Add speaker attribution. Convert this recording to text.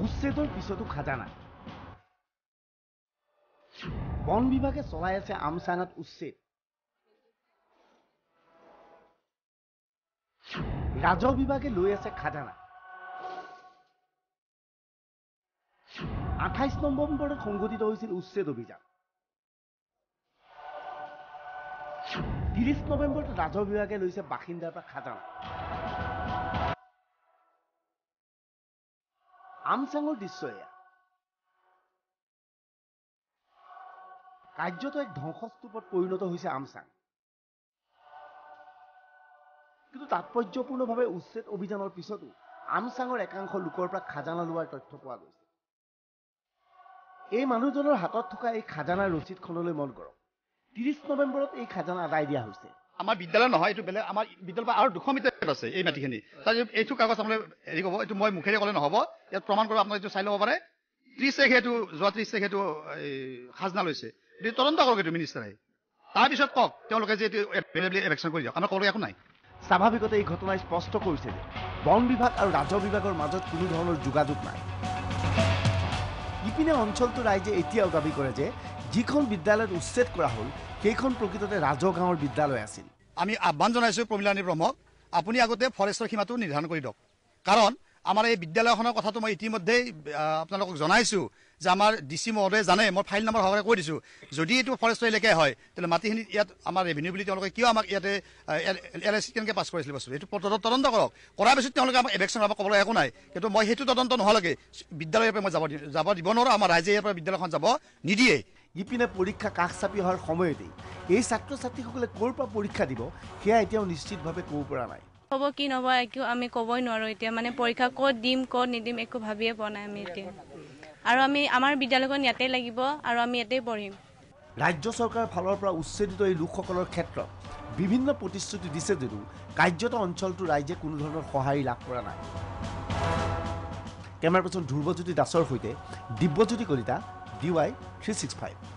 Speaker 1: উচ্ছেদৰ পিছতো খাজানা। বন বিভাগে চলাই আছে আমচাঙত উচ্ছেদ। ৰাজহ বিভাগে লৈ আছে খাজানা। 28 নৱেম্বৰত সংঘটিত হৈছিল উচ্ছেদ অভিযান। 30 নৱেম্বৰত ৰাজহ বিভাগে লৈছে বাসিন্দাৰ পৰা খাজানা। আমচাঙৰ দৃশ্য এয়া। কাৰ্যত এক ধ্বংসস্তূপত পৰিণত হৈছে আমচাং। কিন্তু তাৎপৰ্যপূৰ্ণভাৱে উচ্ছেদ অভিযানৰ পিছতো আমচাঙৰ একাংশ লোকৰ পৰা খাজানা লোৱাৰ তথ্য পোৱা গৈছে। এই মানুহজনৰ হাতত থকা এই খাজানাৰ ৰচিদখনলৈ মন কৰক। 30 নৱেম্বৰত এই খাজানা আদায় দিয়া হৈছে।
Speaker 2: আমাৰ বিদ্যালয় নহয়, এইটো বেলেগ। আমাৰ বিদ্যালয় আৰু 200 মিটাৰত আছে এই মাটিখিনি। এইটো কাগজ আপোনালোকে হেৰি ক'ব, এইটো মই মুখেৰে ক'লে নহ'ব, ইয়াত প্ৰমাণ কৰিব। আপোনালোকে এইটো চাই ল'ব পাৰে। 30 তাৰিখে এইটো, যোৱা 30 তাৰিখে এইটো খাজনা লৈছে। এইটো তদন্ত কৰক, এইটো মিনিষ্টাৰে। তাৰপিছত কওক তেওঁলোকে যে এইটো এভেকশ্যন কৰি দিয়ক। আমাৰ ক'বলৈ একো নাই।
Speaker 1: স্বাভাৱিকতে এই ঘটনাই স্পষ্ট কৰিছে যে বন বিভাগ আৰু ৰাজহ বিভাগৰ মাজত কোনো ধৰণৰ যোগাযোগ নাই। ইপিনে অঞ্চলটোৰ ৰাইজে এতিয়াও দাবী কৰে যে যিখন বিদ্যালয়ত উচ্ছেদ কৰা হ'ল সেইখন প্ৰকৃততে ৰাজহ গাঁৱৰ বিদ্যালয় আছিল।
Speaker 2: আমি আহ্বান জনাইছোঁ প্ৰমীলাৰাণী ব্ৰহ্মক, আপুনি আগতে ফৰেষ্টৰ সীমাটো নিৰ্ধাৰণ কৰি দিয়ক। কাৰণ আমাৰ এই বিদ্যালয়খনৰ কথাটো মই ইতিমধ্যেই আপোনালোকক জনাইছোঁ যে আমাৰ DC মহোদয়ে জানে, মই ফাইল নম্বৰ সহকাৰে কৈ দিছোঁ। যদি এইটো ফৰেষ্টৰ এলেকাই হয় তেতিয়াহ'লে মাটিখিনি ইয়াত আমাৰ ৰেভিনিউ বুলি তেওঁলোকে কিয় আমাক ইয়াতে LIC কেনেকৈ পাছ কৰিছিল বস্তু, এইটো তদন্ত কৰক। কৰাৰ পিছত তেওঁলোকে আমাক এভেকশ্যন আমাক ক'বলৈ একো নাই। কিন্তু মই সেইটো তদন্ত নোহোৱালৈকে বিদ্যালয়ৰ পৰা মই যাব দিব নোৱাৰোঁ। আমাৰ ৰাইজে ইয়াৰ পৰা বিদ্যালয়খন যাব নিদিয়ে।
Speaker 1: ইপিনে পৰীক্ষা কাষ চাপি অহাৰ সময়তেই এই ছাত্ৰ ছাত্ৰীসকলে ক'ৰ পৰা পৰীক্ষা দিব সেয়া এতিয়াও নিশ্চিতভাৱে ক'ব পৰা নাই।
Speaker 3: হ'ব কি নহ'ব একো আমি ক'বই নোৱাৰোঁ এতিয়া। মানে পৰীক্ষা ক'ত দিম ক'ত নিদিম একো ভাবিয়ে পোৱা নাই আমি এতিয়া। আৰু আমাৰ বিদ্যালয়খন ইয়াতেই লাগিব আৰু আমি ইয়াতেই পঢ়িম।
Speaker 1: ৰাজ্য চৰকাৰৰ ফালৰ পৰা উচ্ছেদিত এই লোকসকলৰ ক্ষেত্ৰত বিভিন্ন প্ৰতিশ্ৰুতি দিছে যদিও কাৰ্যত অঞ্চলটোৰ ৰাইজে কোনো ধৰণৰ সঁহাৰি লাভ কৰা নাই। কেমেৰা পাৰ্চন ধ্ৰুৱজ্যোতি দাসৰ সৈতে দিব্যজ্যোতি কলিতা, DY 365।